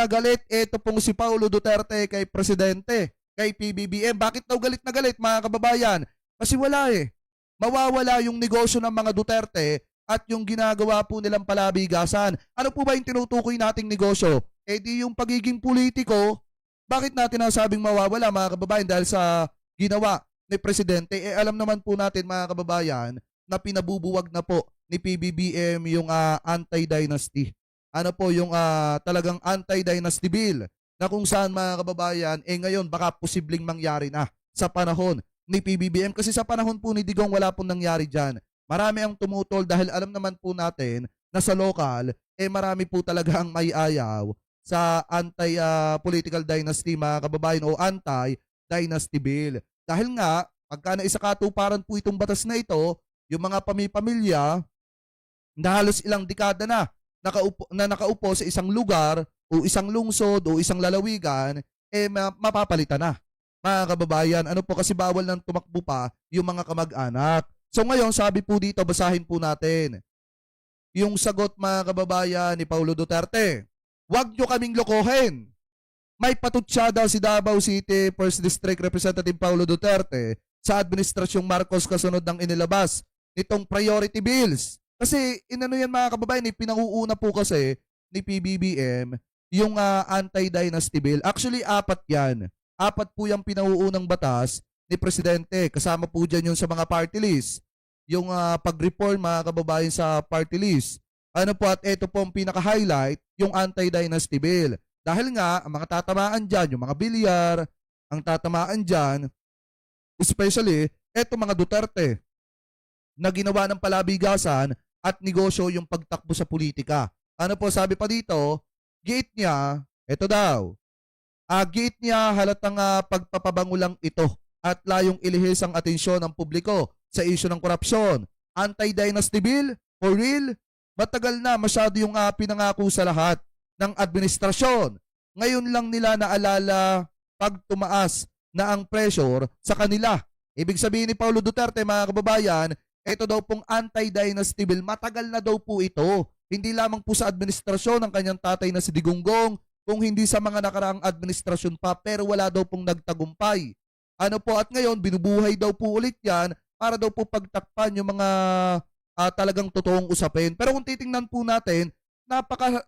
na galit ito pong si Paulo Duterte kay Presidente, kay PBBM. Bakit daw galit na galit mga kababayan? Kasi wala eh. Mawawala yung negosyo ng mga Duterte at yung ginagawa po nilang palabigasan. Ano po ba yung tinutukoy nating negosyo? Eh di yung pagiging politiko. Bakit natin nasabing mawawala mga kababayan? Dahil sa ginawa ni Presidente. Eh alam naman po natin mga kababayan na pinabubuwag na po ni PBBM yung anti-dynasty. Ano po yung talagang anti-dynasty bill na kung saan mga kababayan, eh ngayon baka posibleng mangyari na sa panahon ni PBBM. Kasi sa panahon po ni Digong wala pong nangyari dyan. Marami ang tumutol dahil alam naman po natin na sa lokal, eh marami po talaga ang may ayaw sa anti-political dynasty mga kababayan o anti-dynasty bill. Dahil nga, pagka naisakatuparan po itong batas na ito, yung mga pamipamilya na halos ilang dekada na nakaupo sa isang lugar o isang lungsod o isang lalawigan, eh mapapalitan na. Mga kababayan, ano po kasi bawal nang tumakbo pa yung mga kamag-anak. So ngayon, sabi po dito, basahin po natin. Yung sagot mga kababayan ni Paulo Duterte, "Huwag nyo kaming lokohin. May patutsyada si Davao City 1st District Representative Paulo Duterte sa Administrasyong Marcos kasunod ng inilabas nitong priority bills." Kasi inano yan mga kababayan, pinanguuna po kasi ni PBBM yung anti-dynasty bill. Actually, 4 yan. 4 po yung pinanguunang batas ni Presidente. Kasama po dyan yung sa mga party list. Yung pag-reform mga kababayan sa party list. Ano po at ito po ang pinaka-highlight, yung anti-dynasty bill. Dahil nga, ang mga tatamaan dyan, yung mga bilyar, ang tatamaan dyan, especially, eto mga Duterte, na ginawa ng palabigasan at negosyo yung pagtakbo sa politika. Ano po sabi pa dito, giit niya, eto daw, giit niya halatang pagpapabangulang ito at layong ilihis ang atensyon ng publiko sa isyu ng korupsyon. Anti-dynasty bill? For real? Matagal na masyado yung pinangako sa lahat ng administrasyon. Ngayon lang nila naalala pag tumaas na ang pressure sa kanila. Ibig sabihin ni Paulo Duterte mga kababayan, ito daw pong anti-dynasty bill, matagal na daw po ito. Hindi lamang po sa administrasyon ng kanyang tatay na si Digongong, kung hindi sa mga nakaraang administrasyon pa, pero wala daw pong nagtagumpay. Ano po at ngayon, binubuhay daw po ulit yan para daw po pagtakpan yung mga talagang totoong usapin. Pero kung titingnan po natin,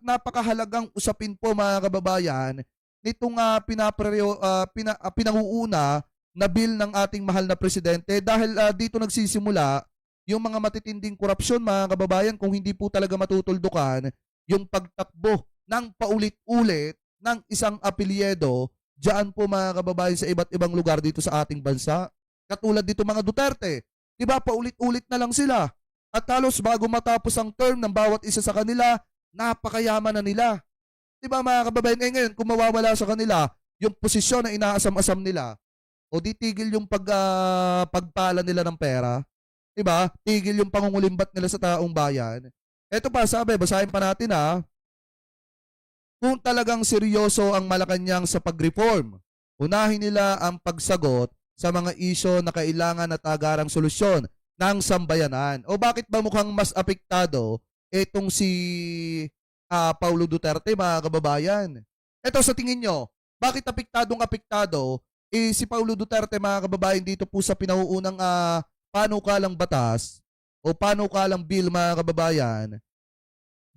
napakahalagang usapin po mga kababayan nitong pinanguuna na bill ng ating mahal na presidente dahil dito nagsisimula yung mga matitinding korupsyon mga kababayan kung hindi po talaga matutuldukan yung pagtakbo ng paulit-ulit ng isang apelyido diyan po mga kababayan sa iba't ibang lugar dito sa ating bansa. Katulad dito mga Duterte, di ba paulit-ulit na lang sila at halos bago matapos ang term ng bawat isa sa kanila, napakayaman na nila. Di ba mga kababayan, ngayon kung mawawala sa kanila yung posisyon na inaasam-asam nila o di tigil yung pagpala nila ng pera, di ba? Tigil yung pangungulimbat nila sa taong bayan. Ito pa sabi, basahin pa natin kung talagang seryoso ang Malacanang sa pag-reform, unahin nila ang pagsagot sa mga isyo na kailangan at agarang solusyon ng sambayanan. O bakit ba mukhang mas apektado itong si Paulo Duterte mga kababayan? Ito sa tingin nyo, bakit apektado si Paulo Duterte mga kababayan dito po sa pinauunang panukalang batas o panukalang bill mga kababayan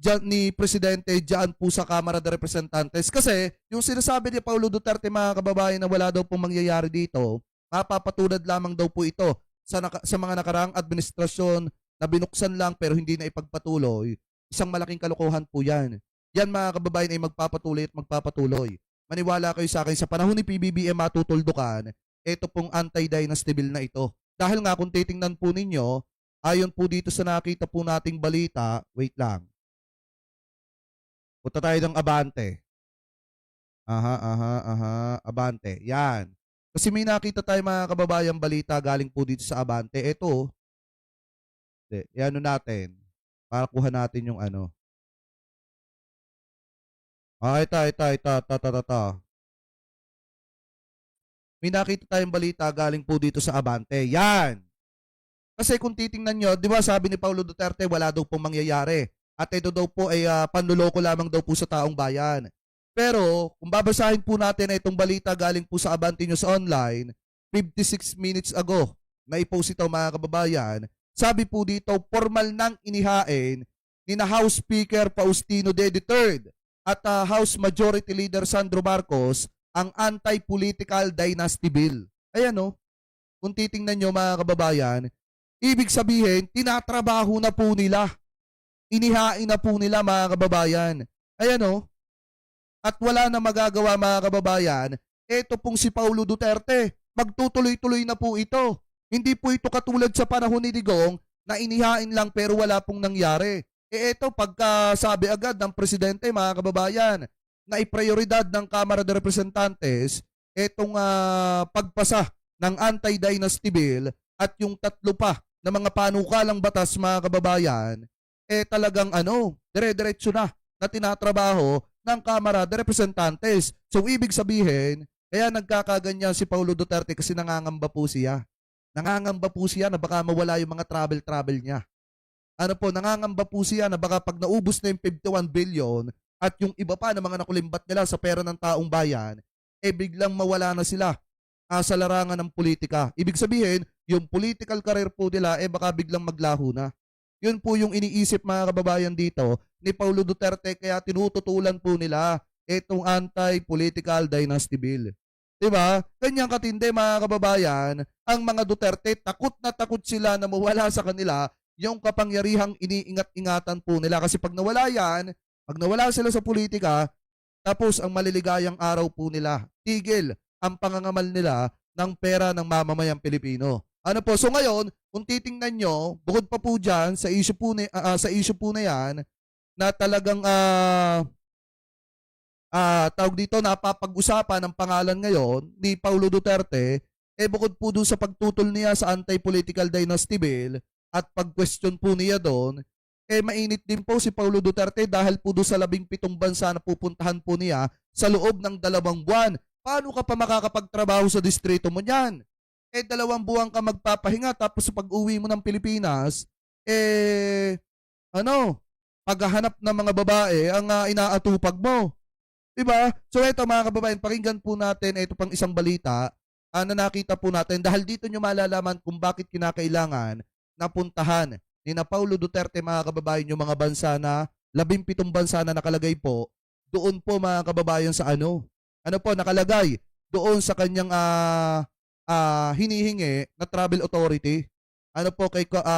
dyan ni Presidente dyan po sa Kamara de Representantes? Kasi yung sinasabi ni Paulo Duterte mga kababayan na wala daw pong mangyayari dito, mapapatulad lamang daw po ito sa mga nakaraang administrasyon na binuksan lang pero hindi na ipagpatuloy. Isang malaking kalokohan po yan. Yan mga kababayan ay magpapatuloy at magpapatuloy. Maniwala kayo sa akin, sa panahon ni PBBM matutuldukan, ito pong anti-dynasty bill na ito. Dahil nga kung titingnan po ninyo, ayon po dito sa nakita po nating balita, wait lang. Punta tayo ng Abante. Abante. Yan. Kasi may nakita tayo mga kababayang balita galing po dito sa Abante. Ito. Yan natin. Para kuha natin yung ano. Ito. May nakita tayong balita galing po dito sa Abante. Yan. Kasi kung titingnan nyo, di ba sabi ni Paulo Duterte, wala daw pong mangyayari. At ito daw po ay panluloko lamang daw po sa taong bayan. Pero kung babasahin po natin itong balita galing po sa Abante News Online, 56 minutes ago, na i-post ito mga kababayan, sabi po dito, formal nang inihain ni na House Speaker Faustino D. III at House Majority Leader Sandro Marcos ang Anti-Political Dynasty Bill. Ayan o, kung titingnan nyo mga kababayan, ibig sabihin, tinatrabaho na po nila. Inihain na po nila mga kababayan. Ayan o, at wala na magagawa mga kababayan, eto pong si Paulo Duterte, magtutuloy-tuloy na po ito. Hindi po ito katulad sa panahon ni Digong na inihain lang pero wala pong nangyari. Eto pagkasabi agad ng presidente mga kababayan na iprioridad ng Kamara de Representantes etong pagpasa ng Anti-Dynasty Bill at yung tatlo pa na mga panukalang batas mga kababayan, talagang dire-diretso na tinatrabaho ng Kamara de Representantes. So ibig sabihin, kaya nagkakaganyan si Paulo Duterte kasi nangangamba po siya. Nangangamba po siya na baka mawala yung mga travel niya. Nangangamba po siya na baka pag naubos na yung 51 billion at yung iba pa na mga nakulimbat nila sa pera ng taong bayan, biglang mawala na sila sa larangan ng politika. Ibig sabihin, yung political career po nila, baka biglang maglaho na. Yun po yung iniisip mga kababayan dito ni Paulo Duterte, kaya tinututulan po nila itong Anti-Political Dynasty Bill. Diba? Kanyang katindi mga kababayan, ang mga Duterte, takot na takot sila na mawala sa kanila yung kapangyarihang iniingat-ingatan po nila. Kasi pag nawala yan, pag nawala sila sa politika, tapos ang maliligayang araw po nila, tigil ang pangangamal nila ng pera ng mamamayang Pilipino. So ngayon, kung titingnan nyo, bukod pa po dyan, sa issue po na yan, na talagang tawag dito, napapag-usapan ng pangalan ngayon ni Paulo Duterte, bukod po doon sa pagtutol niya sa Anti-Political Dynasty Bill at pag-question po niya doon, mainit din po si Paulo Duterte dahil po doon sa 17 bansa na pupuntahan po niya sa loob ng 2 buwan. Paano ka pa makakapagtrabaho sa distrito mo niyan? 2 buwan ka magpapahinga tapos sa pag-uwi mo ng Pilipinas, paghahanap ng mga babae ang inaatupag mo. Diba? So ito mga kababayan, pakinggan po natin ito pang isang balita na nakita po natin dahil dito nyo malalaman kung bakit kinakailangan napuntahan ni na Paulo Duterte mga kababayan yung mga bansa na 17 bansa na nakalagay po doon po mga kababayan sa nakalagay doon sa kanyang hinihingi na travel authority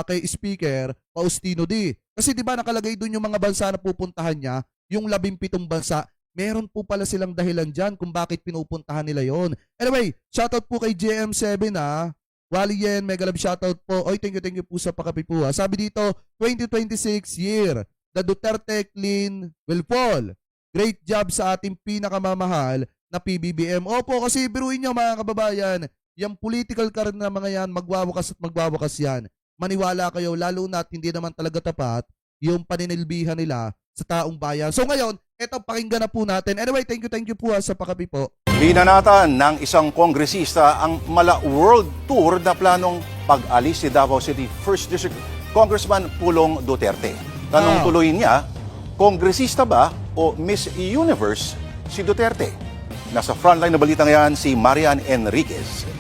kay Speaker Faustino D. Kasi 'di ba nakalagay doon yung mga bansa na pupuntahan niya, yung 17 bansa. Meron po pala silang dahilan dyan kung bakit pinupuntahan nila yon. Anyway, shoutout po kay GM7 Wally Yen, mega love shoutout po. Oy, thank you po sa pakapi po Sabi dito, 2026 year, the Duterte clean will fall. Great job sa ating pinakamamahal na PBBM. Opo, kasi biruin nyo mga kababayan, yung political career na mga yan, magwawakas at magwawakas yan. Maniwala kayo, lalo na at hindi naman talaga tapat yung paninilbihan nila sa taong bayan. So ngayon, eto pakinggan na po natin. Anyway, thank you po sa pakapi po. Binanatan ng isang kongresista ang Mala World Tour na planong pag-alis si Davao City 1st District Congressman Pulong Duterte. Tanong tuloy niya, kongresista ba o Miss Universe si Duterte? Nasa frontline na balita ngayon si Marian Enriquez.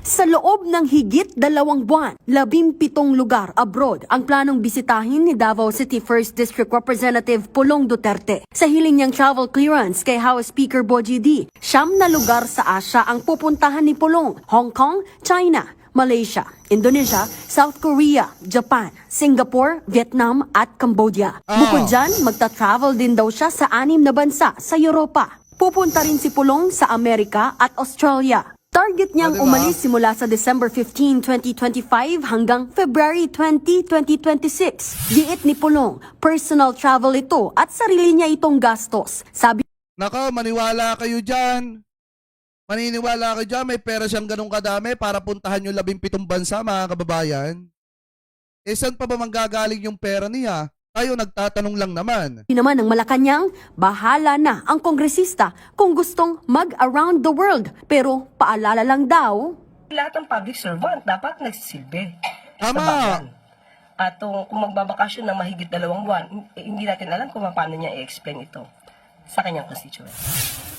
Sa loob ng higit 2 buwan, 17 lugar abroad ang planong bisitahin ni Davao City 1st District Representative Pulong Duterte. Sa hiling niyang travel clearance kay House Speaker Bogie D, 9 na lugar sa Asia ang pupuntahan ni Pulong: Hong Kong, China, Malaysia, Indonesia, South Korea, Japan, Singapore, Vietnam at Cambodia. Bukod dyan, magta-travel din daw siya sa 6 na bansa sa Europa. Pupunta rin si Pulong sa Amerika at Australia. Target niyang umalis simula sa December 15, 2025 hanggang February 20, 2026. Giit ni Pulong, personal travel ito at sarili niya itong gastos. Sabi, Nako, maniwala kayo dyan. Maniniwala kayo dyan, may pera siyang ganun kadami para puntahan yung 17 bansa mga kababayan. Saan pa ba manggagaling yung pera niya? Tayo nagtatanong lang naman. naman ng Malacanang, bahala na ang kongresista kung gustong mag-around the world. Pero paalala lang daw, lahat ng public servant dapat nagsisilbi sa Tama. bayan. At kung magbabakasyon ng mahigit 2 buwan, hindi natin alam kung paano niya i-explain ito. sa kanyang constituent.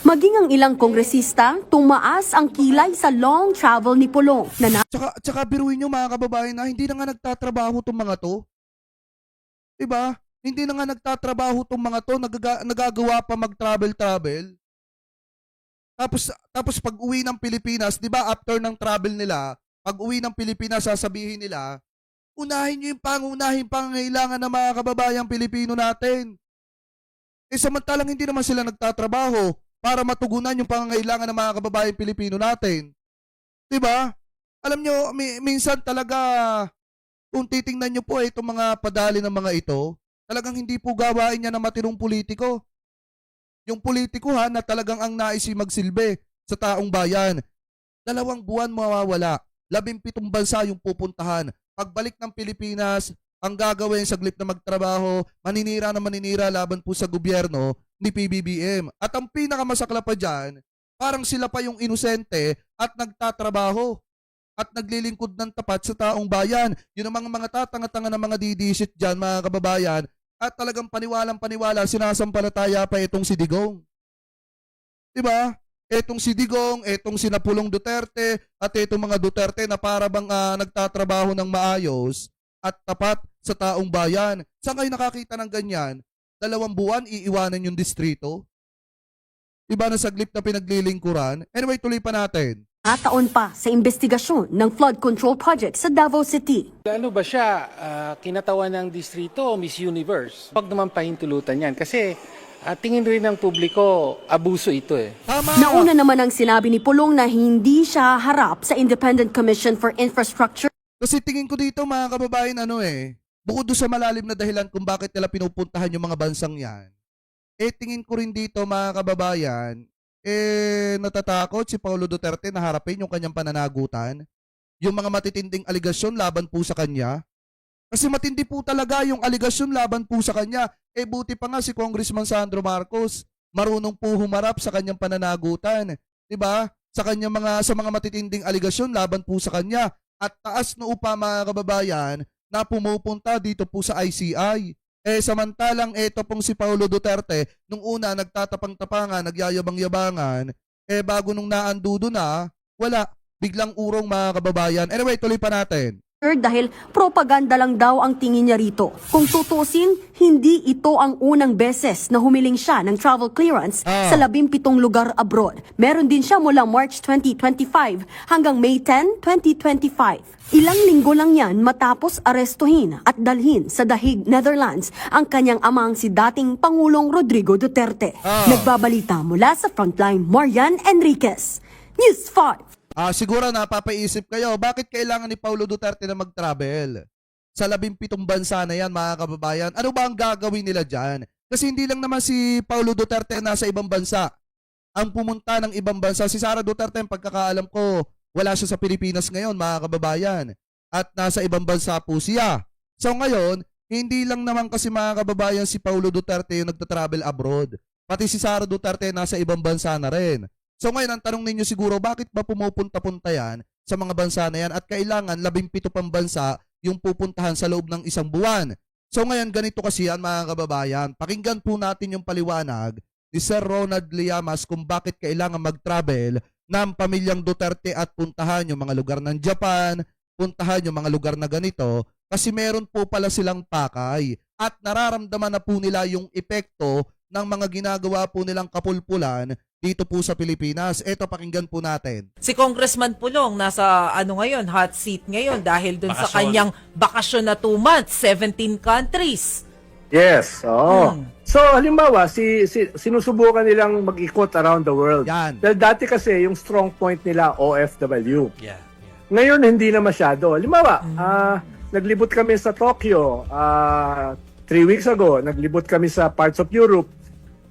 Maging ang ilang kongresista, tumaas ang kilay sa long travel ni Pulong na Tsaka biruin nyo mga kababayan na hindi na nga nagtatrabaho tong mga to. Diba? Hindi na nga nagtatrabaho tong mga to, nagagawa pa mag-travel-travel. Tapos pag uwi ng Pilipinas, di ba after ng travel nila, pag uwi ng Pilipinas, sasabihin nila, unahin nyo yung pangunahing pangangailangan ng mga kababayang Pilipino natin. Samantalang hindi naman sila nagtatrabaho para matugunan yung pangangailangan ng mga kababayang Pilipino natin. Di ba? Alam nyo, minsan talaga, kung titingnan nyo po itong mga padali ng mga ito, talagang hindi po gawain niya ng matinong politiko. Yung politiko na talagang ang nais magsilbi sa taong bayan. 2 buwan mawawala. 17 bansa yung pupuntahan. Pagbalik ng Pilipinas, ang gagawin saglit na magtrabaho, maninira na maninira laban po sa gobyerno ni PBBM. At ang pinakamasakla pa dyan, parang sila pa yung inosente at nagtatrabaho at naglilingkod ng tapat sa taong bayan. Yun ang mga tatanga-tanga ng mga didisit dyan, mga kababayan, at talagang paniwalang-paniwala, sinasampalataya pa itong si Digong. Diba? Etong si Digong, etong si Pulong Duterte, at etong mga Duterte na para bang nagtatrabaho ng maayos at tapat sa taong bayan. Saan kayo nakakita ng ganyan? 2 buwan, iiwanan yung distrito? Diba na saglit na pinaglilingkuran? Anyway, tuloy pa natin. taon pa sa investigasyon ng flood control project sa Davao City. Ano ba siya, kinatawan ng distrito o Miss Universe? Huwag naman pahintulutan yan kasi tingin rin ng publiko, abuso ito eh. Tama! Nauna naman ang sinabi ni Pulong na hindi siya harap sa Independent Commission for Infrastructure. Kasi tingin ko dito mga kababayan, bukod doon sa malalim na dahilan kung bakit nila pinupuntahan yung mga bansang yan, tingin ko rin dito mga kababayan, natatakot si Paulo Duterte na harapin yung kanyang pananagutan, yung mga matitinding aligasyon laban po sa kanya. Kasi matindi po talaga yung aligasyon laban po sa kanya. Buti pa nga si Congressman Sandro Marcos, marunong po humarap sa kanyang pananagutan. 'Di ba? Sa mga matitinding aligasyon laban po sa kanya. At taas na upa mga kababayan na pumupunta dito po sa ICI. Samantalang ito pong si Paulo Duterte, nung una nagtatapang-tapangan, nagyayabang-yabangan, bago nung naandudo na, wala, biglang urong mga kababayan. Anyway, tuloy pa natin. Dahil propaganda lang daw ang tingin niya rito. Kung tutusin, hindi ito ang unang beses na humiling siya ng travel clearance sa 17 lugar abroad. Meron din siya mula March 2025 hanggang May 10, 2025. Ilang linggo lang yan matapos arestuhin at dalhin sa The Hague, Netherlands ang kanyang amang si dating Pangulong Rodrigo Duterte. Nagbabalita mula sa Frontline, Marian Enriquez. News 5. Siguro napapaisip kayo, bakit kailangan ni Paulo Duterte na mag-travel? Sa 17 bansa na yan, mga kababayan, ano ba ang gagawin nila dyan? Kasi hindi lang naman si Paulo Duterte nasa ibang bansa. Ang pumunta ng ibang bansa, si Sara Duterte, ang pagkakaalam ko, wala siya sa Pilipinas ngayon, mga kababayan. At nasa ibang bansa po siya. So ngayon, hindi lang naman kasi mga kababayan si Paulo Duterte yung nagta-travel abroad. Pati si Sara Duterte nasa ibang bansa na rin. So ngayon, ang tanong ninyo siguro, bakit ba pumupunta-punta yan sa mga bansa na yan at kailangan 17 pang bansa yung pupuntahan sa loob ng 1 buwan? So ngayon, ganito kasi yan mga kababayan. Pakinggan po natin yung paliwanag ni Sir Ronald Llamas kung bakit kailangan mag-travel ng pamilyang Duterte at puntahan yung mga lugar ng Japan, puntahan yung mga lugar na ganito, kasi meron po pala silang pakay at nararamdaman na po nila yung epekto ng mga ginagawa po nilang kapulpulan dito po sa Pilipinas. Ito, pakinggan po natin. Si Congressman Pulong nasa ngayon, hot seat ngayon dahil dun sa kanyang bakasyon na 2 months, 17 countries. Yes, oo. So, halimbawa, sinusubukan nilang mag-ikot around the world. Yan. Dahil dati kasi, yung strong point nila, OFW. Yeah. Ngayon, hindi na masyado. Halimbawa, naglibot kami sa Tokyo 3 weeks ago. Naglibot kami sa parts of Europe.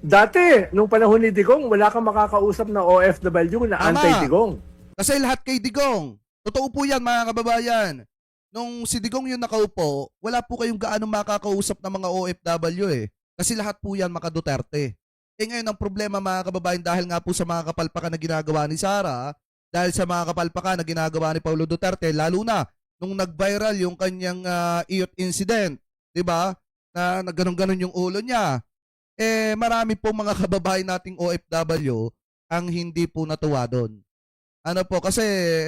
Dati, nung panahon ni Digong, wala kang makakausap na OFW na Tama. anti-Digong. Kasi lahat kay Digong. Totoo po yan mga kababayan. Nung si Digong yung nakaupo, wala po kayong gaano makakausap ng mga OFW eh. Kasi lahat po yan maka Duterte. Ngayon ang problema mga kababayan dahil nga po sa mga kapalpakan na ginagawa ni Sara, dahil sa mga kapalpakan na ginagawa ni Paulo Duterte, lalo na nung nag-viral yung kanyang iyot incident, di ba? Na ganun-ganun yung ulo niya. marami po mga kababayan nating OFW ang hindi po natuwa doon. Ano po, kasi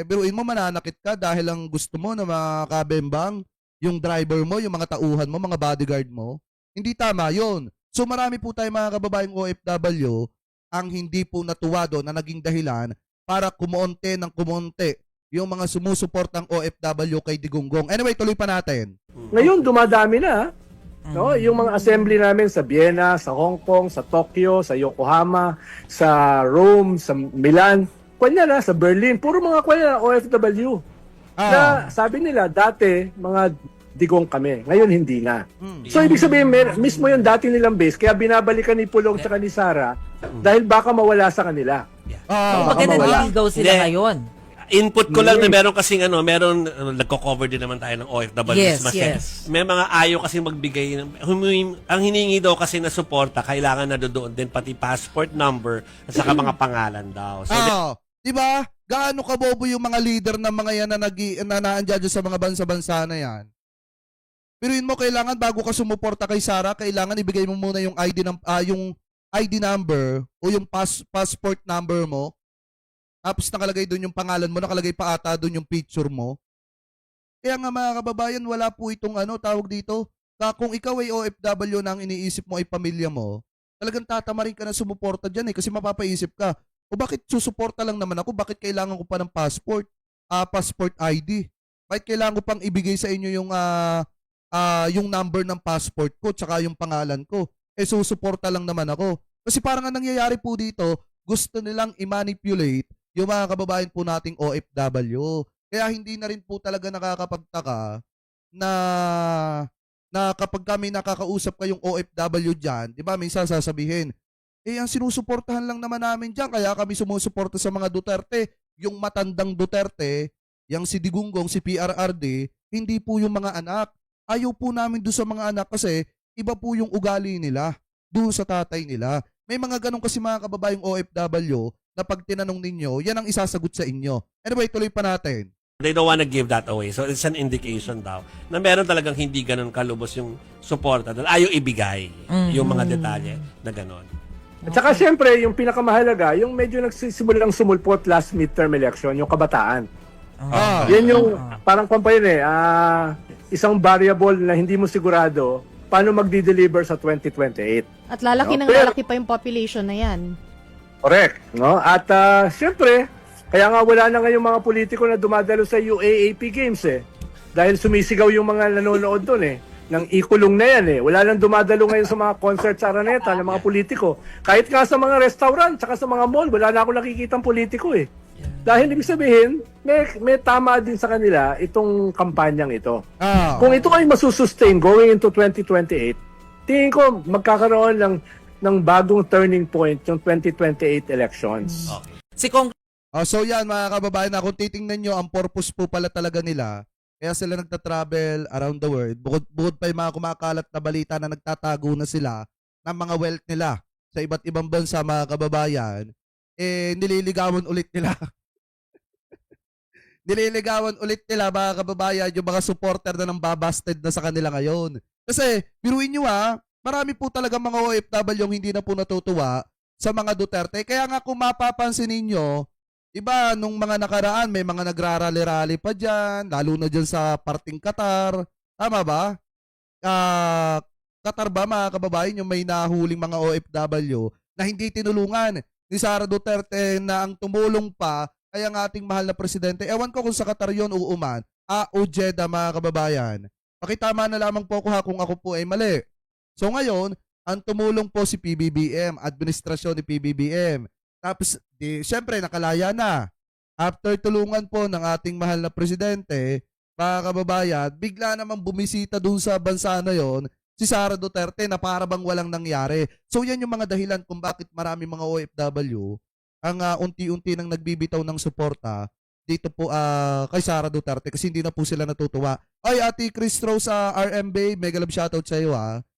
biruin mo mananakit ka dahil ang gusto mo na mga kabembang, yung driver mo, yung mga tauhan mo, mga bodyguard mo. Hindi tama yon. So marami po tayo mga kababayang OFW ang hindi po natuwa doon na naging dahilan para kumonte ng kumonte yung mga sumusuportang OFW kay Digonggong. Anyway, tuloy pa natin. Ngayon, dumadami na. No? Yung mga assembly namin sa Vienna, sa Hong Kong, sa Tokyo, sa Yokohama, sa Rome, sa Milan, kunya na, sa Berlin, puro mga kunya na OFW. Na sabi nila, dati, mga digong kami. Ngayon, hindi na. So, ibig sabihin, mismo yung dati nilang base, kaya binabalikan ni Pulong at ni Sara, dahil baka mawala sa kanila. Kumbaga nanliligaw sila Hindi. ngayon. Input ko lang na meron kasing nagko-cover din naman tayo ng OFWs. Yes. May mga ayaw kasi magbigay. Ang hiningi daw kasi na suporta, kailangan na doon din pati passport number at saka mga pangalan daw. So, Di ba? Gaano kabobo yung mga leader ng mga yan na naandyan dyan sa mga bansa-bansa na yan? Piruin mo, kailangan bago ka sumuporta kay Sara, kailangan ibigay mo muna yung yung ID number o yung passport number mo. Tapos nakalagay doon yung pangalan mo, nakalagay pa ata doon yung picture mo. Kaya nga mga kababayan, wala po itong tawag dito. Kung ikaw ay OFW na ang iniisip mo ay pamilya mo, talagang tatamarin ka na sumuporta dyan kasi mapapaisip ka, o bakit susuporta lang naman ako? Bakit kailangan ko pa ng passport ID? Bakit kailangan ko pang ibigay sa inyo yung number ng passport ko tsaka yung pangalan ko? Susuporta lang naman ako. Kasi parang ang nangyayari po dito, gusto nilang i-manipulate yung mga kababayan po nating OFW. Kaya hindi na rin po talaga nakakapagtaka na kapag kami nakakausap kayong OFW dyan, di ba, minsan sasabihin, ang sinusuportahan lang naman namin dyan, kaya kami sumusuporta sa mga Duterte, yung matandang Duterte, yung si Digonggong, si PRRD, hindi po yung mga anak. Ayaw po namin doon sa mga anak kasi iba po yung ugali nila doon sa tatay nila. May mga ganun kasi mga kababayang OFW na pag tinanong ninyo, yan ang isasagot sa inyo. Anyway, tuloy pa natin. they don't wanna give that away. So it's an indication daw na meron talagang hindi ganun kalubos yung suporta. Ayaw ibigay yung mga detalye na ganun. At saka siyempre, yung pinakamahalaga, yung medyo nagsisimulang sumulpot last midterm election, yung kabataan. Yan yung parang pampayin isang variable na hindi mo sigurado paano magdi-deliver sa 2028. At lalaki ng lalaki pa yung population na yan. Correct. No? At siyempre, kaya nga wala na ngayong mga politiko na dumadalo sa UAAP Games Dahil sumisigaw yung mga nanonood doon Nang ikulong na yan Wala nang dumadalo ngayon sa mga concert sa Araneta ng mga politiko. Kahit nga sa mga restaurant, saka sa mga mall, wala na ako nakikitang politiko Dahil ibig sabihin, may tama din sa kanila itong kampanyang ito. Kung ito ay masusustain going into 2028, tingin ko magkakaroon ng bagong turning point yung 2028 elections. Si Kong So yan mga kababayan, kung titingnan nyo, ang purpose po pala talaga nila, kaya sila nagta-travel around the world, bukod pa yung mga kumakalat na balita na nagtatago na sila ng mga wealth nila sa iba't ibang bansa mga kababayan, nililigawan ulit nila. Nililigawan ulit nila mga kababayan yung mga supporter na nang babasted na sa kanila ngayon. Kasi biruin nyo marami po talaga mga OFW yung hindi na po natutuwa sa mga Duterte. Kaya nga kung mapapansin ninyo, iba nung mga nakaraan may mga nagrarally-rally pa dyan, lalo na dyan sa parting Qatar. Tama ba? Qatar ba mga kababayan yung may nahuling mga OFW na hindi tinulungan ni Sara Duterte na ang tumulong pa ay ang ating mahal na presidente. Ewan ko kung sa Qatar yun uuman. O Jeddah mga kababayan. Pakitama na lamang po ako kung ako po ay mali. So ngayon, ang tumulong po si PBBM, administrasyon ni PBBM. Tapos, syempre, nakalaya na. After tulungan po ng ating mahal na presidente, mga kababayan, bigla namang bumisita dun sa bansa na yon si Sara Duterte na para bang walang nangyari. So yan yung mga dahilan kung bakit marami mga OFW ang unti-unti nang nagbibitaw ng suporta dito po kay Sara Duterte kasi hindi na po sila natutuwa. Ay, Ate Chris Rose sa RMB, mega love shoutout sa iyo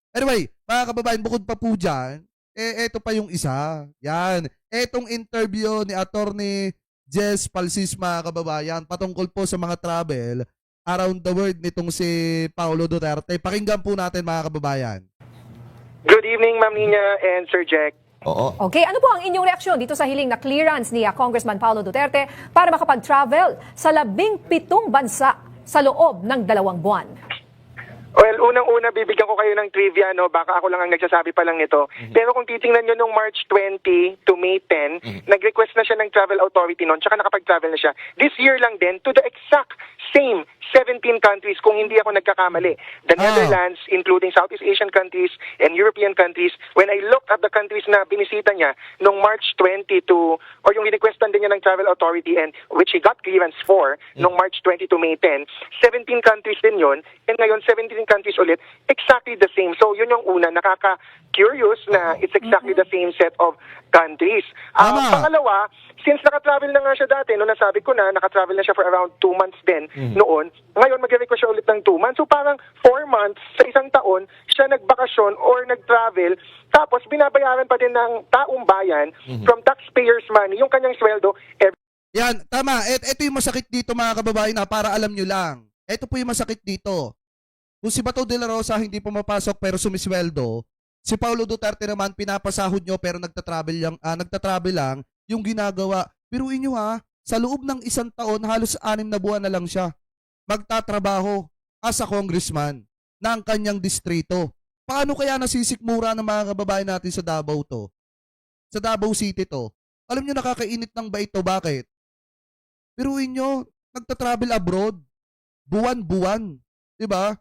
Anyway, mga kababayan, bukod pa po dyan, eto pa yung isa. Yan. Etong interview ni Attorney Jess Palsis, mga kababayan, patungkol po sa mga travel around the world nitong si Paulo Duterte. Pakinggan po natin, mga kababayan. Good evening, Ma'am Nina and Sir Jack. Oo. Okay, ano po ang inyong reaksyon dito sa hiling na clearance ni Congressman Paulo Duterte para makapag-travel sa 17 bansa sa loob ng 2 buwan? Well, unang-una, bibigyan ko kayo ng trivia, no? Baka ako lang ang nagsasabi pa lang nito. Pero kung titingnan nyo nung March 20 to May 10, nag-request na siya ng travel authority noon, tsaka nakapag-travel na siya. This year lang din, to the exact same 17 countries, kung hindi ako nagkakamali. The Netherlands, including Southeast Asian countries and European countries. When I looked at the countries na binisita niya nung March 20 to, or yung requestan din niya ng travel authority and which he got clearance for nung March 20 to May 10, 17 countries din yon, and ngayon 17 countries ulit, exactly the same. So yun yung una, nakaka-curious na it's exactly the same set of countries. Pangalawa, since nakatravel na nga siya dati, no, nasabi ko na, nakatravel na siya for around 2 months din noon, ngayon mag-request siya ulit ng 2 months. So parang 4 months sa isang taon, siya nagbakasyon or nag-travel, tapos binabayaran pa din ng taong bayan from taxpayers' money, yung kanyang sweldo. Yan, tama. Ito yung masakit dito mga kababayan na para alam nyo lang. Ito po yung masakit dito. Kung si Bato de la Rosa hindi pumapasok pero sumisweldo, si Paulo Duterte naman pinapasahod nyo pero nagtatravel lang yung ginagawa. Biruin nyo sa loob ng 1 taon, halos 6 na buwan na lang siya magtatrabaho as a congressman ng kanyang distrito. Paano kaya nasisikmura ng mga kababayan natin sa Davao to? Sa Davao City to? Alam nyo nakakainit ng bait to, bakit? Biruin nyo, nagtatravel abroad, buwan-buwan, di ba?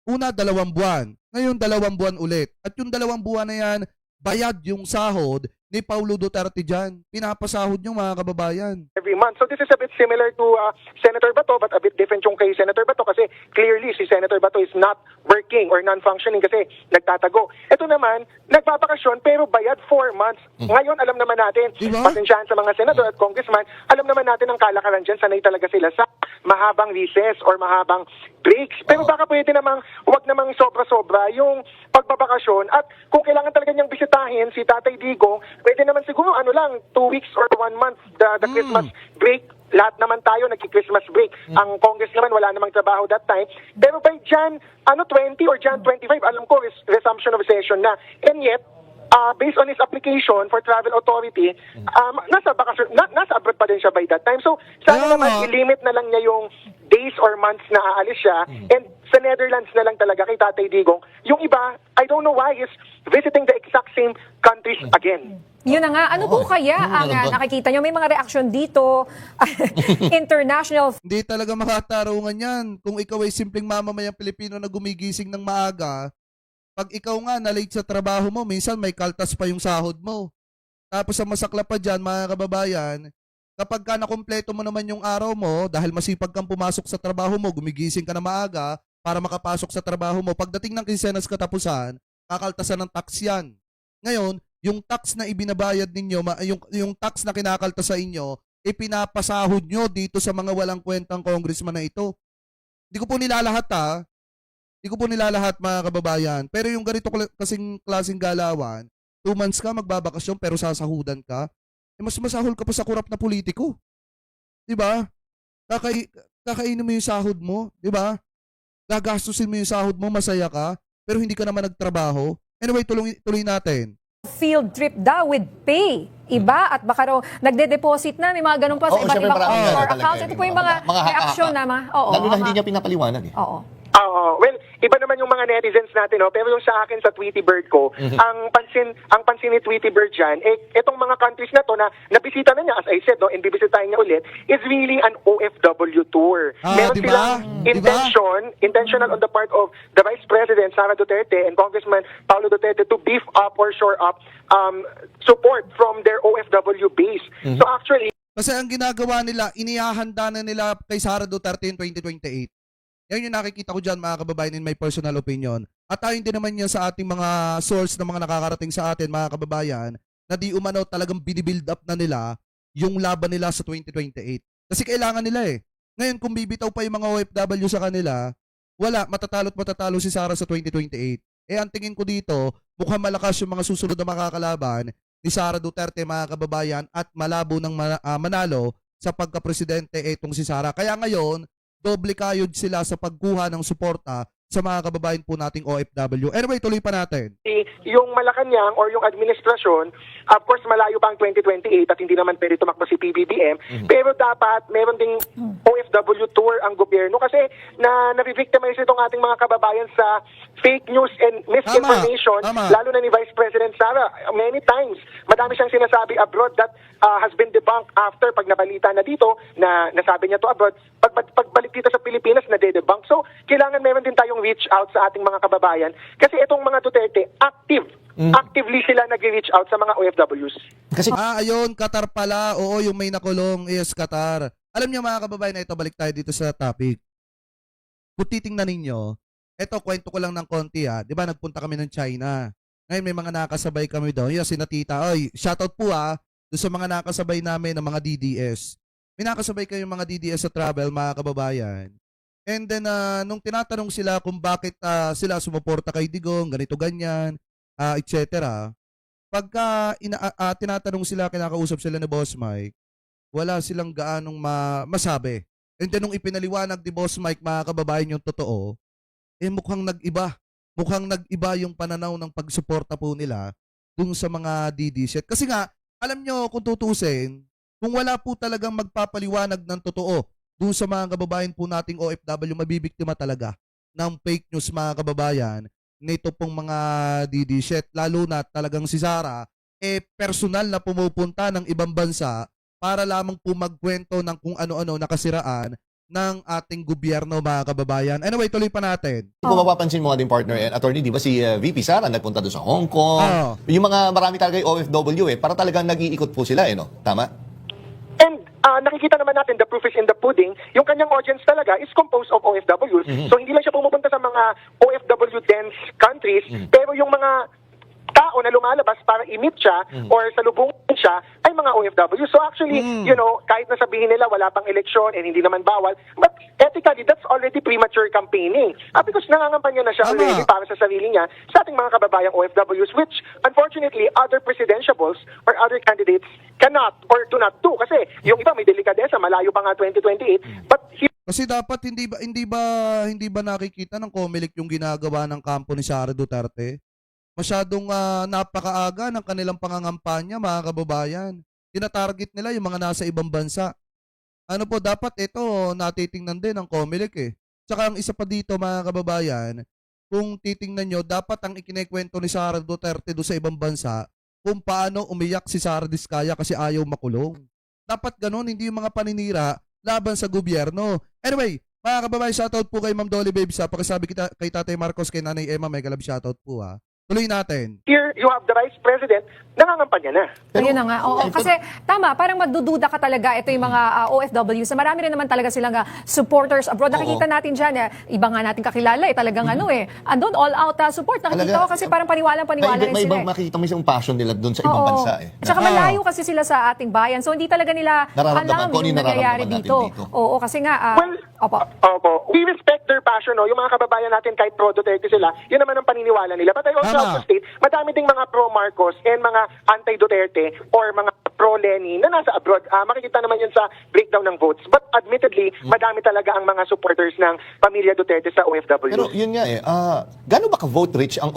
Una, 2 buwan. Ngayon, 2 buwan ulit. At yung 2 buwan na yan, bayad yung sahod ni Paulo Duterte dyan. Pinapasahod yung mga kababayan. Every month. So this is a bit similar to Senator Bato, but a bit different yung kay Senator Bato kasi clearly si Senator Bato is not working or non-functioning kasi nagtatago. Ito naman, nagbabakasyon pero bayad 4 months. Ngayon, alam naman natin, diba? pasensyahan sa mga senador at congressman, alam naman natin ang kalakaran dyan, sanay talaga sila sa mahabang recess or mahabang breaks. Pero baka pwede namang, huwag namang sobra-sobra yung pagbabakasyon at kung kailangan talaga niyang bisitahin si Tatay Digong, pwede naman siguro 2 weeks or 1 month the Christmas break. Lahat naman tayo nagki-Christmas break. Ang Congress naman wala namang trabaho that time. Pero by Jan 20 or Jan 25, alam ko is resumption of session na. And yet, based on his application for travel authority, nasa abroad pa din siya by that time. So, sana naman i-limit na lang niya yung days or months na aalis siya. And sa Netherlands na lang talaga kay Tatay Digong. Yung iba, I don't know why, is visiting the exact same countries again. Yun na nga, ano po kaya ang nakikita nyo? May mga reaksyon dito, international. Hindi talaga makatarungan yan. Kung ikaw ay simpleng mamamayang Pilipino na gumigising ng maaga, pag ikaw nga na-late sa trabaho mo, minsan may kaltas pa yung sahod mo. Tapos ang masakla pa dyan, mga kababayan, kapag ka nakumpleto mo naman yung araw mo, dahil masipag kang pumasok sa trabaho mo, gumigising ka na maaga para makapasok sa trabaho mo, pagdating ng kinsenas katapusan, kakaltasan ng tax yan. Ngayon, yung tax na ibinabayad ninyo, yung tax na kinakaltas sa inyo, ipinapasahod nyo dito sa mga walang kwentang congressman na ito. Hindi ko po nilalahat Hindi ko po nilalahat mga kababayan. Pero yung ganito kasing klaseng galawan, 2 months ka magbabakasyon pero sasahudan ka, mas masahol ka pa sa kurap na politiko. Diba? Kakainin mo yung sahod mo, diba? Gagastusin mo yung sahod mo, masaya ka, pero hindi ka naman nagtrabaho. Anyway, tuloy natin. Field trip daw with pay. Iba at baka raw nagde-deposit na, may mga ganun pa sa iba't ibang offshore accounts. Ito po yung mga reaksyon na lalo na hindi niya pinapaliwanag eh. Oo. Well, iba naman yung mga netizens natin, no? Pero yung sa akin sa Tweety Bird ko, ang pansin ni Tweety Bird dyan, itong mga countries na to na nabisita na niya, as I said, no, and bibisitahin niya ulit, is really an OFW tour. Meron silang intentional on the part of the Vice President, Sara Duterte, and Congressman Paulo Duterte to beef up or shore up support from their OFW base. So actually, kasi ang ginagawa nila, inihahanda na nila kay Sara Duterte in 2028. Yan yung nakikita ko dyan mga kababayan in my personal opinion. At ayon din naman yan sa ating mga source na mga nakakarating sa atin mga kababayan na di umano talagang binibuild up na nila yung laban nila sa 2028. Kasi kailangan nila eh. Ngayon kung bibitaw pa yung mga OFW sa kanila, wala, matatalo si Sara sa 2028. Ang tingin ko dito, mukhang malakas yung mga susunod na makakalaban ni Sara Duterte mga kababayan at malabo ng manalo sa pagka-presidente itong si Sara. Kaya ngayon, doble kayod sila sa pagkuha ng suporta sa mga kababayan po nating OFW. Anyway, tuloy pa natin. Yung Malacanang or yung administrasyon, of course malayo pa ang 2028 at hindi naman pwede tumakbo si PBBM, pero dapat meron ding OFW tour ang gobyerno kasi na-victimize itong ating mga kababayan sa fake news and misinformation, Tama. lalo na ni Vice President Sara. Many times, madami siyang sinasabi abroad that has been debunked after pag nabalita na dito na nasabi niya to abroad, pagbalik dito sa Pilipinas na de-debunk. So, kailangan meron din tayong reach out sa ating mga kababayan kasi itong mga Duterte, actively sila nag-reach out sa mga OFWs. Kasi Ayun, Qatar pala. Oo, yung may nakulong is Qatar. Alam niyo mga kababayan na ito, balik tayo dito sa topic. Kung titingnan ninyo, eto, kwento ko lang ng konti ha. Di ba, nagpunta kami ng China. Ngayon, may mga nakasabay kami doon. Yung sina tita, oy, shoutout po ha, doon sa mga nakasabay namin ng mga DDS. May nakasabay kayong mga DDS sa travel, mga kababayan. And then, nung tinatanong sila kung bakit sila sumuporta kay Digong, ganito, ganyan, etc. Pagka tinatanong sila, kinakausap sila ni Boss Mike, wala silang gaanong masabi. And then, nung ipinaliwanag ni Boss Mike, mga kababayan, yung totoo, mukhang nag-iba. Mukhang nag-iba yung pananaw ng pagsuporta po nila dun sa mga DD set. Kasi nga, alam nyo, kung tutusin, kung wala po talagang magpapaliwanag ng totoo dun sa mga kababayan po nating OFW, mabibiktima talaga ng fake news, mga kababayan, nito pong mga DD set. Lalo na talagang si Sara, personal na pumupunta ng ibang bansa para lamang po magkwento ng kung ano-ano nakasiraan ng ating gobyerno, mga kababayan. Anyway, tuloy pa natin. kung mapapansin mo nga din partner and attorney, di ba si VP Sara nagpunta doon sa Hong Kong. Yung mga marami talaga yung OFW para talagang nag-iikot po sila no? Tama? And nakikita naman natin, the proof is in the pudding, yung kanyang audience talaga is composed of OFWs. So hindi lang siya pumupunta sa mga OFW-dense countries, pero yung mga tao na lumalabas para i-meet siya or salubungin siya ay mga OFW. So actually, you know, kahit na sabihin nila wala pang eleksyon and hindi naman bawal, but ethically, that's already premature campaigning. Because nangangampanya na siya already para sa sarili niya sa ating mga kababayang OFWs, which unfortunately, other presidentiables or other candidates cannot or do not do. Kasi yung iba may delikadesa, malayo pa nga 2028, but kasi dapat hindi ba nakikita ng COMELEC yung ginagawa ng kampo ni Sara Duterte? Masyadong napakaaga ng kanilang pangangampanya, mga kababayan. Tinatarget nila yung mga nasa ibang bansa. Ano po, dapat ito natitingnan din ng COMELEC eh. Tsaka ang isa pa dito, mga kababayan, kung titingnan nyo, dapat ang ikinekwento ni Sara Duterte do sa ibang bansa kung paano umiyak si Sara Diskaya kasi ayaw makulong. Dapat ganun, hindi yung mga paninira laban sa gobyerno. Anyway, mga kababayan, shoutout po kay Ma'am Dolly Babes ha. Pakisabi kita kay Tatay Marcos, kay Nanay Emma, mega love shoutout po ha. Tuloy natin. here you have the Vice President, nangangampanya na. Ayun na nga. Oo, kasi tama, parang magdududa ka talaga. Ito yung mga OFWs. Marami rin naman talaga silang supporters abroad. Nakikita natin dyan, iba nga natin kakilala, talagang andun all out support. Nakikita ko kasi parang paniwalang rin May sila. ibang makikita mo yung passion nila doon sa ibang bansa eh. Tsaka malayo kasi sila sa ating bayan. So hindi talaga nila Nararamdaman alam ko, yung nangyayari nararamdaman natin dito. dito. Oo, kasi nga, Opo. We respect their passion, no? Yung mga kababayan natin, kahit pro-Duterte sila, yun naman ang paniniwala nila. But I also have to state, madami ding mga pro-Marcos and mga anti-Duterte or mga pro-Lenny na nasa abroad. Makikita naman yun sa breakdown ng votes. But admittedly, madami talaga ang mga supporters ng pamilya Duterte sa OFW. Pero yun nga gaano ba ka-vote rich ang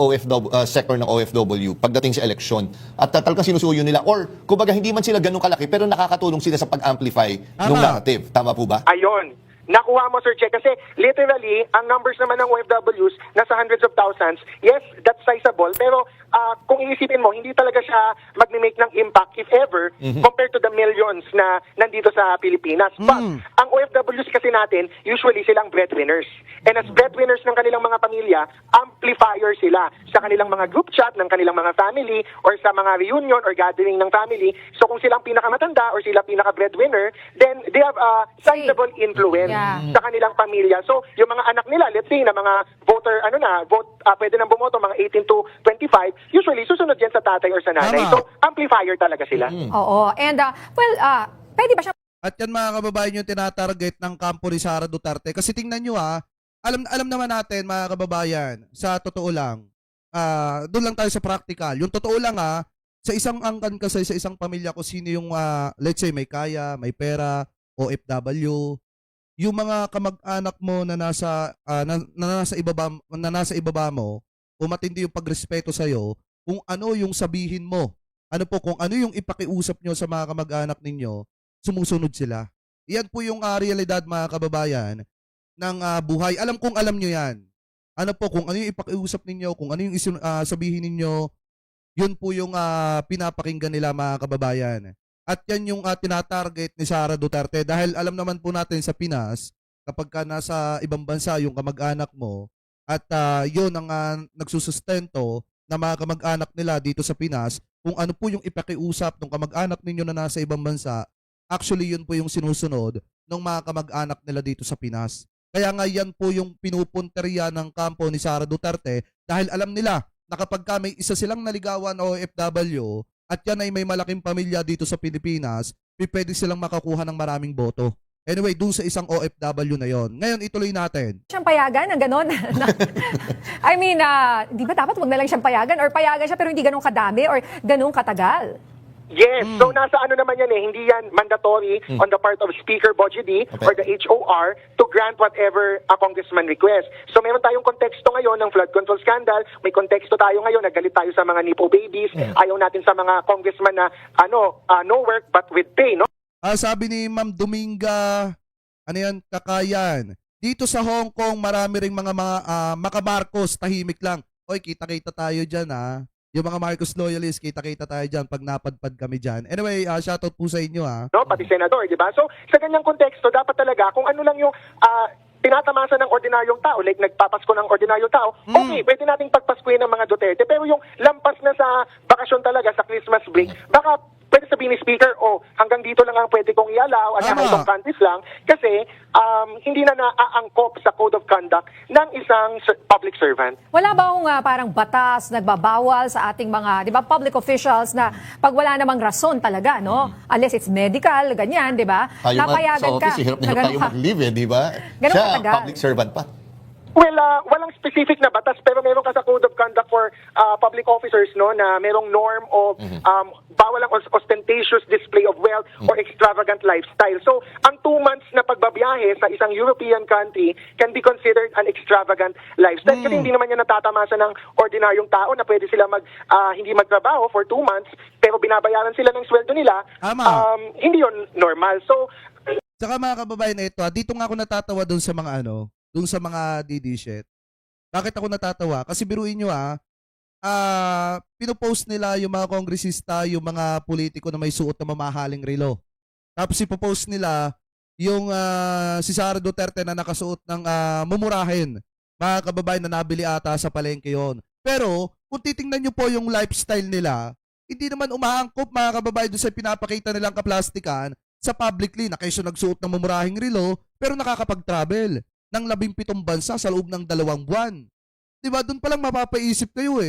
sector ng OFW pagdating sa eleksyon? At talagang sinusuyo nila? Or, kumbaga, hindi man sila ganun kalaki, pero nakakatulong sila sa pag-amplify ng narrative. Tama po ba? Ayun. Nakuha mo, Sir Che, kasi literally, ang numbers naman ng OFWs nasa hundreds of thousands. Yes, that's sizable, pero kung iisipin mo, hindi talaga siya mag-make ng impact, if ever, compared to the millions na nandito sa Pilipinas. But, ang OFWs kasi natin, usually silang breadwinners. And as breadwinners ng kanilang mga pamilya, amplifier sila sa kanilang mga group chat, ng kanilang mga family, or sa mga reunion or gathering ng family. So kung silang pinakamatanda or sila pinaka-breadwinner, then they have a sizable influence sa kanilang pamilya. So yung mga anak nila, let's say na mga voter, pwede nang bumoto, mga 18 to 25, usually susunod yan sa tatay or sa nanay. So amplifier talaga sila. Oo. And, pwede ba siya At yan, mga kababayan, yung tinatarget ng kampo ni Sara Duterte. Kasi tingnan nyo alam naman natin, mga kababayan, sa totoo lang, doon lang tayo sa practical. Yung totoo lang sa isang angkan kasi, sa isang pamilya ko, sino yung, let's say, may kaya, may pera, OFW, yung mga kamag-anak mo na nasa ibaba mo, kung matindi yung pagrespeto sa iyo, kung ano yung sabihin mo, kung ano yung ipakiusap nyo sa mga kamag-anak ninyo, sumusunod sila. Yan po yung realidad, mga kababayan, ng buhay. Alam kong alam nyo yan. Kung ano yung ipakiusap ninyo, kung ano yung sabihin ninyo, yun po yung pinapakinggan nila, mga kababayan. At yan yung tinatarget ni Sara Duterte dahil alam naman po natin sa Pinas, kapag ka nasa ibang bansa yung kamag-anak mo at yun ang nagsusustento na mga kamag-anak nila dito sa Pinas, kung ano po yung ipakiusap ng kamag-anak ninyo na nasa ibang bansa, actually yun po yung sinusunod ng mga kamag-anak nila dito sa Pinas. Kaya nga yan po yung pinupunteriya ng kampo ni Sara Duterte dahil alam nila na kapag ka may isa silang naligawan o OFW at yan ay may malaking pamilya dito sa Pilipinas, pwede silang makakuha ng maraming boto. Anyway, dun sa isang OFW na yon. Ngayon, ituloy natin. Siyang payagan, ang ganon. I mean, di ba dapat wag na lang siyang payagan or payagan siya pero hindi ganun kadami or ganun katagal? Yes, so nasa ano naman yan hindi yan mandatory on the part of Speaker Bogie D or the HOR to grant whatever a congressman request. So meron tayong konteksto ngayon ng flood control scandal, may konteksto tayo ngayon, nagalit tayo sa mga Nipo babies, ayaw natin sa mga congressman na no work but with pay, no? Sabi ni Ma'am Dominga, Kakayan, dito sa Hong Kong, marami ring mga makamarcos, tahimik lang. Oy, kita-kita tayo dyan Yung mga Marcos loyalists, kita-kita tayo dyan pag napadpad kami dyan. Anyway, shoutout po sa inyo No, pati senador, di ba? So, sa ganyang konteksto, dapat talaga, kung ano lang yung tinatamasa ng ordinaryong tao, like nagpapasko ng ordinaryong tao, okay, pwede nating pagpaskuhin ng mga Duterte. Pero yung lampas na sa bakasyon talaga, sa Christmas break, baka pwede sabihin ni Speaker, hanggang dito lang ang pwede kong i-allow at sa ibang countries lang kasi hindi na naaangkop sa code of conduct ng isang public servant. Wala ba akong parang batas nagbabawal sa ating mga, di ba, public officials na pag wala namang rason talaga, no? Unless it's medical, ganyan, di ba? Napayagan sa office, hirap na hirap tayo mag-live, di ba? Ganun Siya, katagal. public servant pa. Well, walang specific na batas pero meron ka sa code of conduct for public officers no na merong norm of bawal ang ostentatious display of wealth or extravagant lifestyle. So, ang 2 months na pagbabiyahe sa isang European country can be considered an extravagant lifestyle kasi hindi naman yan natatamasa ng ordinaryong tao na pwede sila hindi magtrabaho for 2 months pero binabayaran sila ng sweldo nila. Hindi yon normal. So, saka mga kababayan na ito, dito nga ako natatawa doon sa mga doon sa mga DD shit. Bakit ako natatawa? Kasi biruin nyo pinopost nila yung mga kongresista, yung mga politiko na may suot na mamahaling relo. Tapos ipopost nila yung si Sara Duterte na nakasuot ng mumurahin. Mga kababayan na nabili ata sa palengke yon. Pero kung titingnan nyo po yung lifestyle nila, hindi naman umaangkop mga kababayan doon sa pinapakita nilang kaplastikan sa publicly na kaysa nagsuot ng mumurahing relo pero nakakapag-travel ng 17 bansa sa loob ng 2 buwan. Diba? Doon pa lang mapapaisip kayo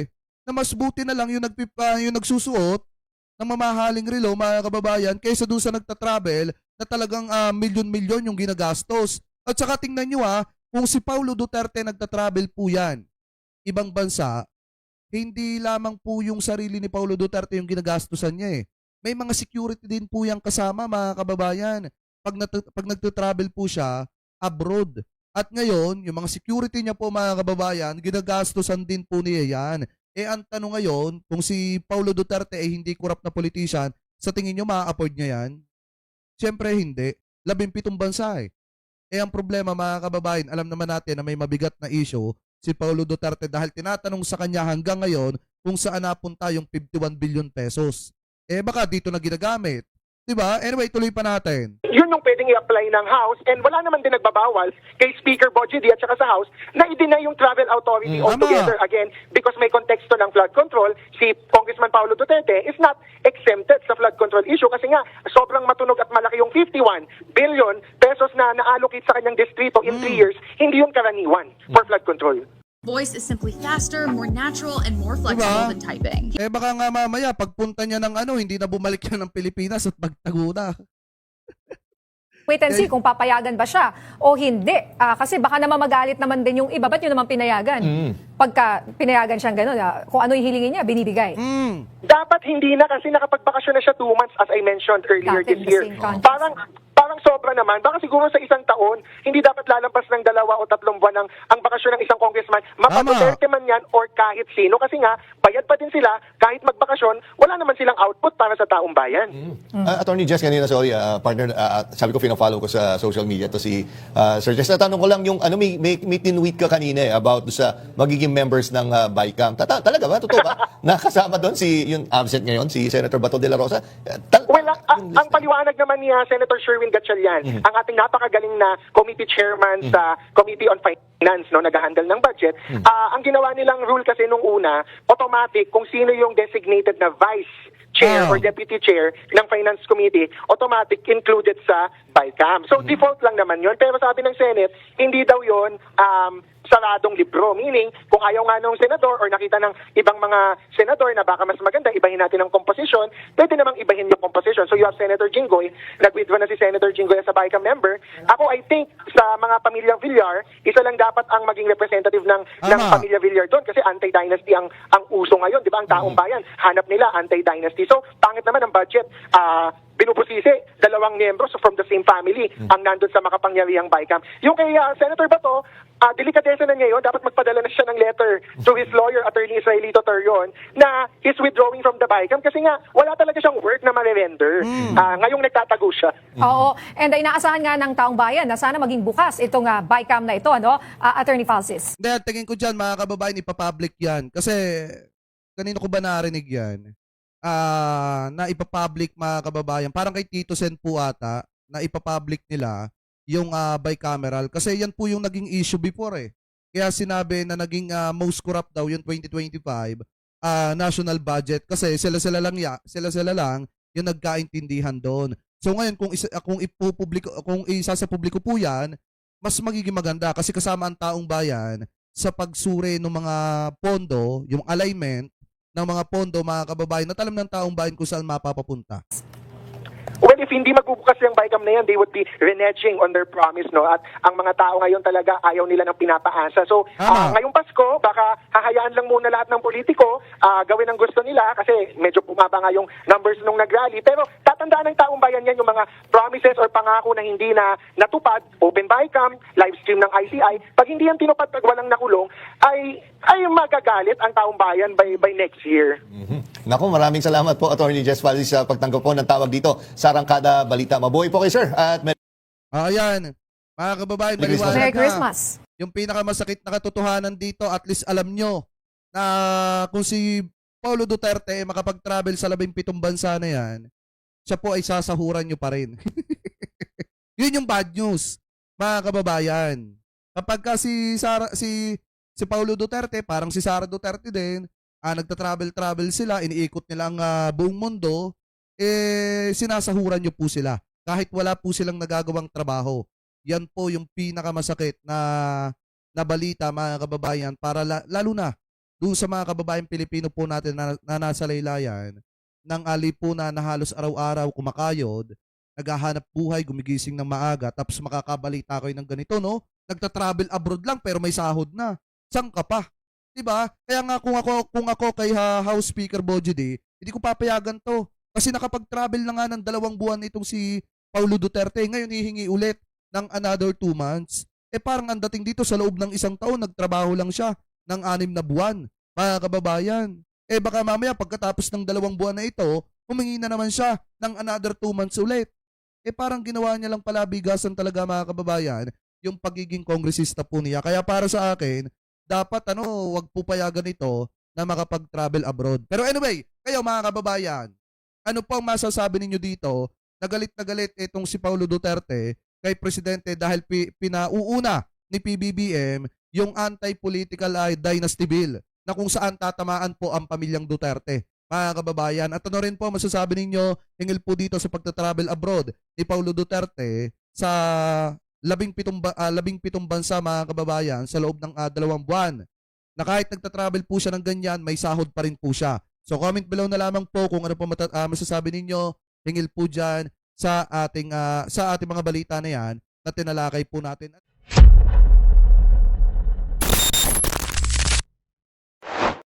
na mas buti na lang yung nagsusuot ng mamahaling relo, mga kababayan, kaysa doon sa nagtatravel na talagang milyon-milyon yung ginagastos. At saka tingnan nyo kung si Paulo Duterte nagtatravel po yan, ibang bansa, hindi lamang po yung sarili ni Paulo Duterte yung ginagastusan niya May mga security din po yung kasama, mga kababayan. Pag nagtatravel po siya abroad. At ngayon, yung mga security niya po mga kababayan, ginagastosan din po niya yan. Ang tanong ngayon, kung si Paulo Duterte ay hindi corrupt na politician, sa tingin niyo ma-afford niya yan? Siyempre hindi. 17 bansa ang problema mga kababayan, alam naman natin na may mabigat na issue si Paulo Duterte dahil tinatanong sa kanya hanggang ngayon kung saan napunta yung 51 billion pesos. Baka dito na ginagamit. Diba? Anyway, tuloy pa natin. Yun yung pwedeng i-apply ng House and wala naman din nagbabawal kay Speaker Bogie D at saka sa House na i-deny yung travel authority altogether. Again, because may konteksto ng flood control, si Congressman Paulo Duterte is not exempted sa flood control issue kasi nga sobrang matunog at malaki yung 51 billion pesos na na-allocate sa kanyang distrito in 3 years. Hindi yun karaniwan for flood control. Voice is simply faster, more natural, and more flexible than typing. Baka nga mamaya, pagpunta niya ng hindi na bumalik yan ng Pilipinas at magtago na. Wait and see kung papayagan ba siya o hindi. Kasi baka naman magalit naman din yung iba. Ba't yun naman pinayagan? Pagka pinayagan siyang gano'n, kung ano yung hilingin niya, binibigay. Dapat hindi na kasi nakapagbakasyon na siya 2 months as I mentioned earlier Dati this year. the same countries. Parang parang sobra naman. Baka siguro sa isang taon, hindi dapat lalampas ng 2 o 3 buwan ang bakasyon ng isang congressman. Mapapaterte man yan or kahit sino. Kasi nga, bayad pa din sila. Kahit magbakasyon, wala naman silang output para sa taong bayan. Attorney Jess, kanina, sorry, partner, sabi ko, follow ko sa social media to si Sir Jess. Natanong ko lang yung, may tinweet ka kanina about sa magiging members ng BICAM. Talaga ba? Totoo ba? Nakasama doon yung absent ngayon, si Senator Bato de la Rosa? Well, ang paliwanag naman ni Senator Sherwin Gatchalian, ang ating napakagaling na committee chairman sa Committee on Finance, no, nag-handle ng budget, ang ginawa nilang rule kasi nung una, automatic kung sino yung designated na vice chair or deputy chair ng Finance Committee, automatic included sa BICAM. So, default lang naman yun. Pero sabi ng Senate, hindi daw yun saradong libro. Meaning, kung ayaw nga ng senador or nakita ng ibang mga senador na baka mas maganda, ibahin natin ang composition, pwede namang ibahin yung composition. So, you have Senator Jinggoy, nag-withdraw na si Senator Jinggoy as a BICAM member. Ako, I think, sa mga pamilyang Villar, isa lang dapat ang maging representative ng pamilya Villar doon kasi anti-dynasty ang uso ngayon. Di ba? Ang taong bayan, hanap nila anti-dynasty. So, pangit naman ang budget. Binubusisi, 2 miyembro from the same family ang nandun sa makapangyarihang BICAM. Yung kay Senator Bato, delikadesa na niya yun, dapat magpadala na siya ng letter to his lawyer, Attorney Israelito Torion, na he's withdrawing from the BICAM kasi nga, wala talaga siyang work na ma-render. Ngayong nagtatago siya. Oo. And inaasahan nga ng taong bayan na sana maging bukas itong BICAM na ito, ano? Attorney Falsis. Hindi, tingin ko dyan, mga kababayan, ipapublic yan. Kasi, kanino ko ba narinig yan? Na ipapublic, mga kababayan. Parang kay Tito Sen po ata, na ipapublic nila yung bicameral. Kasi yan po yung naging issue before eh. Kaya sinabi na naging most corrupt daw yung 2025 national budget. Kasi sila-sila lang yung nagkaintindihan doon. So ngayon, kung isa sa publiko po yan, mas magiging maganda kasi kasama ang taong bayan sa pagsuri ng mga pondo, yung alignment ng mga pondo, mga kababayan, na alam ng taong bayan kung saan mapapapunta. Well, if hindi magbubukas yung BICAM na yan, they would be reneging on their promise, no? At ang mga tao ngayon talaga ayaw nila ng pinapaasa. So, ngayong Pasko, baka hahayaan lang muna lahat ng politiko gawin ang gusto nila kasi medyo bumaba nga yung numbers nung nag-rally. Pero tatandaan ng taong bayan yan yung mga promises or pangako na hindi na natupad, open BICAM, live stream ng ICI. Pag hindi yan tinupad pag walang nakulong, ay magagalit ang taong bayan by next year. Naku, maraming salamat po, Attorney Jess Falsis, sa pagtanggap po ng tawag dito sa Arangkada Balita. Mabuhay po kayo, sir. At ayan, mga kababayan, Merry Christmas. Yung pinakamasakit na katotohanan dito, at least alam nyo na kung si Paulo Duterte makapag-travel sa 17 bansa na yan, siya po ay sasahuran nyo pa rin. Yun yung bad news, mga kababayan. Kapag ka si Paulo Duterte, parang si Sara Duterte din, nagta-travel sila, iniikot nila ang buong mundo, sinasahuran nyo po sila. Kahit wala po silang nagagawang trabaho. Yan po yung pinakamasakit na balita, mga kababayan, para lalo na doon sa mga kababayan Pilipino po natin na nasa laylayan ng alipunan na halos araw-araw kumakayod, naghahanap buhay, gumigising ng maaga, tapos makakabalita kayo ng ganito, no? Nagta-travel abroad lang pero may sahod na. Saan ka pa? Diba? Kaya nga kung ako kay House Speaker Boji D, hindi ko papayagan to. Kasi nakapag-travel na nga ng 2 buwan itong si Paulo Duterte. Ngayon hihingi ulit ng another 2 months. Parang ang dating dito sa loob ng 1 taon, nagtrabaho lang siya ng 6 na buwan. Mga kababayan. Baka mamaya pagkatapos ng 2 buwan na ito, humingi na naman siya ng another 2 months ulit. Parang ginawa niya lang pala bigasan talaga, mga kababayan, yung pagiging kongresista po niya. Kaya para sa akin, dapat wag po payagan ito na makapag-travel abroad. Pero anyway, kayo mga kababayan, ano pong masasabi ninyo dito na galit itong si Paulo Duterte kay Presidente dahil pinauuna ni PBBM yung anti-political dynasty bill na kung saan tatamaan po ang pamilyang Duterte. Mga kababayan, at ano rin po masasabi ninyo hingil po dito sa pagta-travel abroad ni Paulo Duterte sa 17 bansa, mga kababayan, sa loob ng 2 buwan. Na kahit nagta-travel po siya ng ganyan, may sahod pa rin po siya. So comment below na lamang po kung ano po masasabi ninyo hingil po dyan sa ating mga balita na yan na tinalakay po natin.